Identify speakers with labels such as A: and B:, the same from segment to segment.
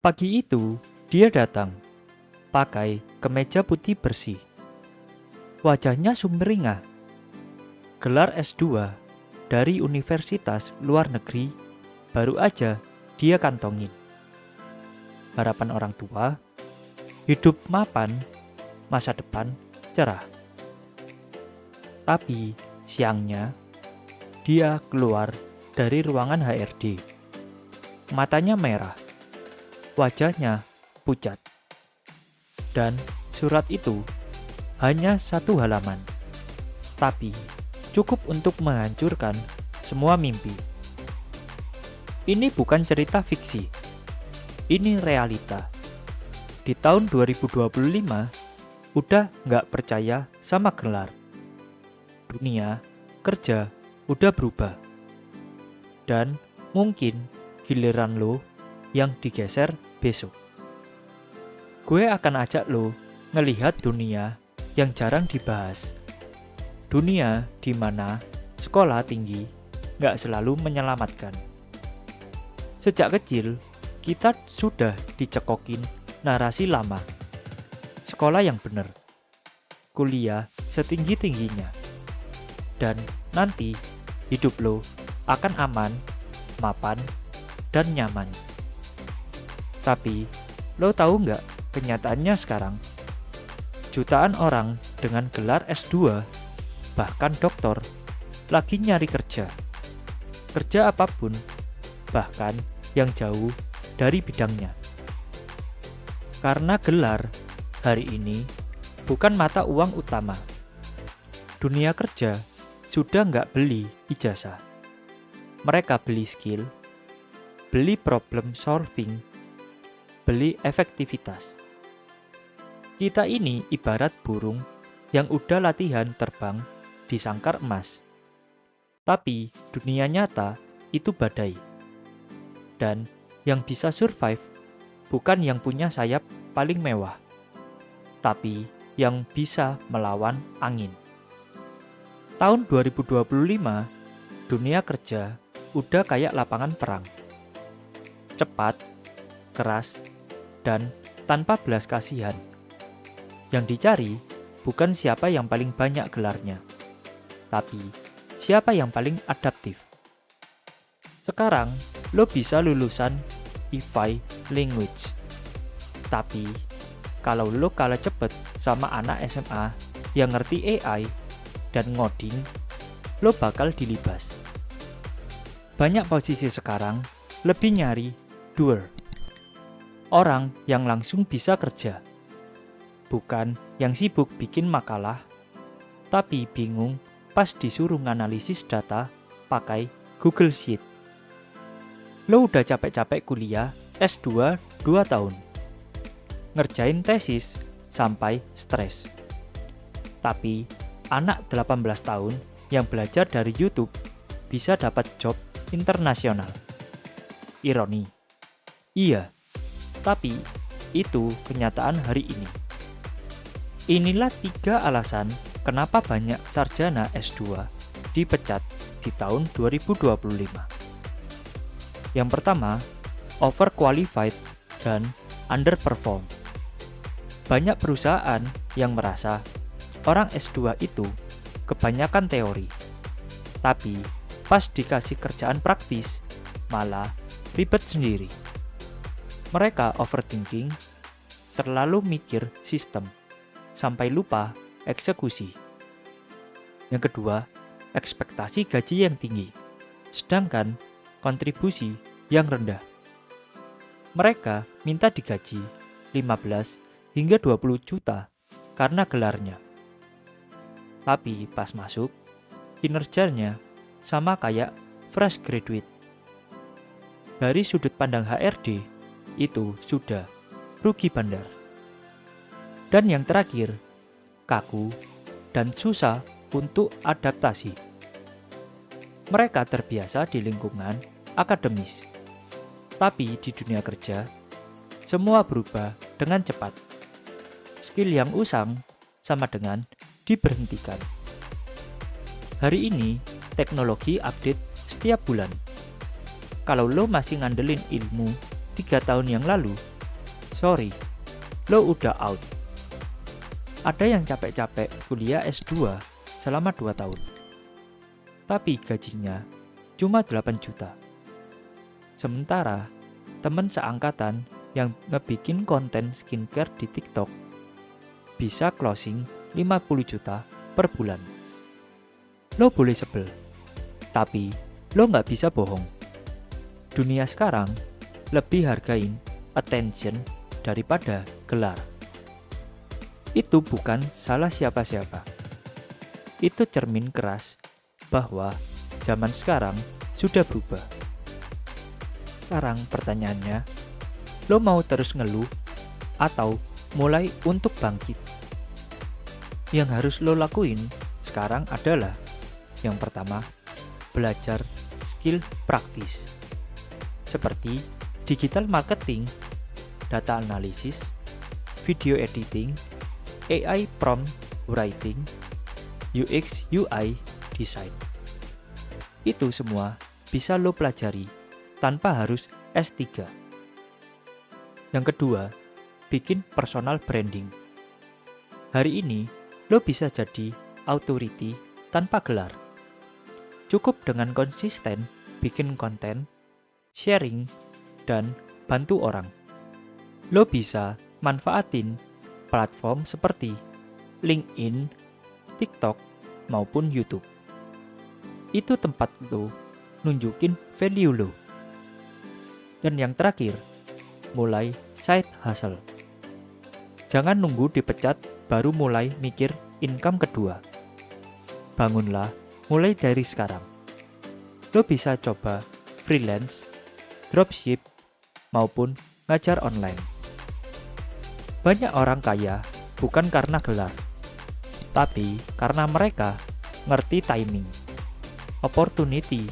A: Pagi itu, dia datang, pakai kemeja putih bersih. Wajahnya sumringah. Gelar S2 dari universitas luar negeri baru aja dia kantongin. Harapan orang tua, hidup mapan, masa depan cerah. Tapi siangnya, dia keluar dari ruangan HRD. Matanya merah, wajahnya pucat. Dan surat itu hanya satu halaman, tapi cukup untuk menghancurkan semua mimpi. Ini bukan cerita fiksi, ini realita. Di tahun 2025, udah nggak percaya sama gelar. Dunia kerja udah berubah. Dan mungkin giliran lo yang digeser besok. Gue akan ajak lo ngelihat dunia yang jarang dibahas. Dunia di mana sekolah tinggi nggak selalu menyelamatkan. Sejak kecil, kita sudah dicekokin narasi lama. Sekolah yang benar, kuliah setinggi-tingginya, dan nanti hidup lo akan aman, mapan, dan nyaman. Tapi, lo tahu nggak kenyataannya sekarang? Jutaan orang dengan gelar S2, bahkan doktor, lagi nyari kerja. Kerja apapun, bahkan yang jauh dari bidangnya. Karena gelar hari ini bukan mata uang utama. Dunia kerja sudah nggak beli ijazah. Mereka beli skill, beli problem solving, beli efektivitas. Kita ini ibarat burung yang udah latihan terbang di sangkar emas. Tapi dunia nyata itu badai. Dan yang bisa survive bukan yang punya sayap paling mewah, tapi yang bisa melawan angin. Tahun 2025, dunia kerja udah kayak lapangan perang. Cepat, keras, dan tanpa belas kasihan. Yang dicari bukan siapa yang paling banyak gelarnya, tapi siapa yang paling adaptif. Sekarang, lo bisa lulusan EVI Language. Tapi, kalau lo kalah cepet sama anak SMA yang ngerti AI dan ngoding, lo bakal dilibas. Banyak posisi sekarang lebih nyari doer. Orang yang langsung bisa kerja. Bukan yang sibuk bikin makalah, tapi bingung pas disuruh nganalisis data pakai Google Sheet. Lo udah capek-capek kuliah S2 2 tahun. Ngerjain tesis sampai stres. Tapi anak 18 tahun yang belajar dari YouTube bisa dapat job internasional. Ironi. Iya, tapi itu kenyataan hari ini. Inilah 3 alasan kenapa banyak sarjana S2 dipecat di tahun 2025. Yang pertama, overqualified dan underperform. Banyak perusahaan yang merasa orang S2 itu kebanyakan teori. Tapi pas dikasih kerjaan praktis, malah ribet sendiri. Mereka overthinking, terlalu mikir sistem, sampai lupa eksekusi. Yang kedua, ekspektasi gaji yang tinggi, sedangkan kontribusi yang rendah. Mereka minta digaji 15 hingga 20 juta karena gelarnya. Tapi pas masuk, kinerjanya sama kayak fresh graduate. Dari sudut pandang HRD, itu sudah rugi bandar. Dan yang terakhir, kaku dan susah untuk adaptasi. Mereka terbiasa di lingkungan akademis. Tapi di dunia kerja, semua berubah dengan cepat. Skill yang usang sama dengan diberhentikan. Hari ini, teknologi update setiap bulan. Kalau lo masih ngandelin ilmu 3 tahun yang lalu, sorry, lo udah out. Ada yang capek-capek kuliah S2 selama 2 tahun. Tapi gajinya cuma 8 juta. Sementara teman seangkatan yang ngebikin konten skincare di TikTok bisa closing 50 juta per bulan. Lo boleh sebel, tapi lo nggak bisa bohong. Dunia sekarang lebih hargain attention daripada gelar. Itu bukan salah siapa-siapa. Itu cermin keras bahwa zaman sekarang sudah berubah. Sekarang pertanyaannya, lo mau terus ngeluh atau mulai untuk bangkit? Yang harus lo lakuin sekarang adalah yang pertama, belajar skill praktis seperti digital marketing, data analisis, video editing, AI prompt writing, UX UI design. Itu semua bisa lo pelajari tanpa harus S3. Yang kedua, bikin personal branding. Hari ini, lo bisa jadi authority tanpa gelar. Cukup dengan konsisten bikin konten, sharing, dan bantu orang. Lo bisa manfaatin platform seperti LinkedIn, TikTok, maupun YouTube. Itu tempat lo nunjukin value lo. Dan yang terakhir, mulai side hustle. Jangan nunggu dipecat baru mulai mikir income kedua. Bangunlah mulai dari sekarang. Lo bisa coba freelance, dropship, maupun ngajar online. Banyak orang kaya bukan karena gelar, tapi karena mereka ngerti timing, opportunity,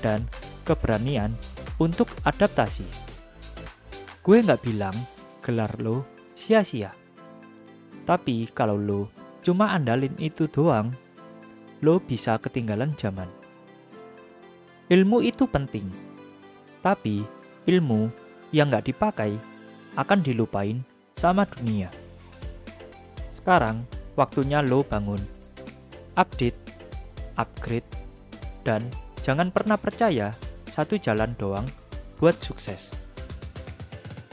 A: dan keberanian untuk adaptasi. Gue nggak bilang gelar lo sia-sia. Tapi kalau lo cuma andalin itu doang, lo bisa ketinggalan zaman. Ilmu itu penting, tapi ilmu yang nggak dipakai akan dilupain sama dunia. Sekarang waktunya lo bangun, update, upgrade, dan jangan pernah percaya satu jalan doang buat sukses.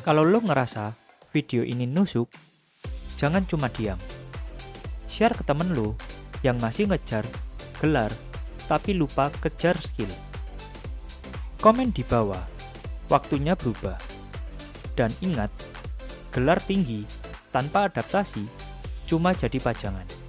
A: Kalau lo ngerasa video ini nusuk, jangan cuma diam. Share ke temen lo yang masih ngejar gelar tapi lupa kejar skill. Komen di bawah, waktunya berubah. Dan ingat, gelar tinggi tanpa adaptasi cuma jadi pajangan.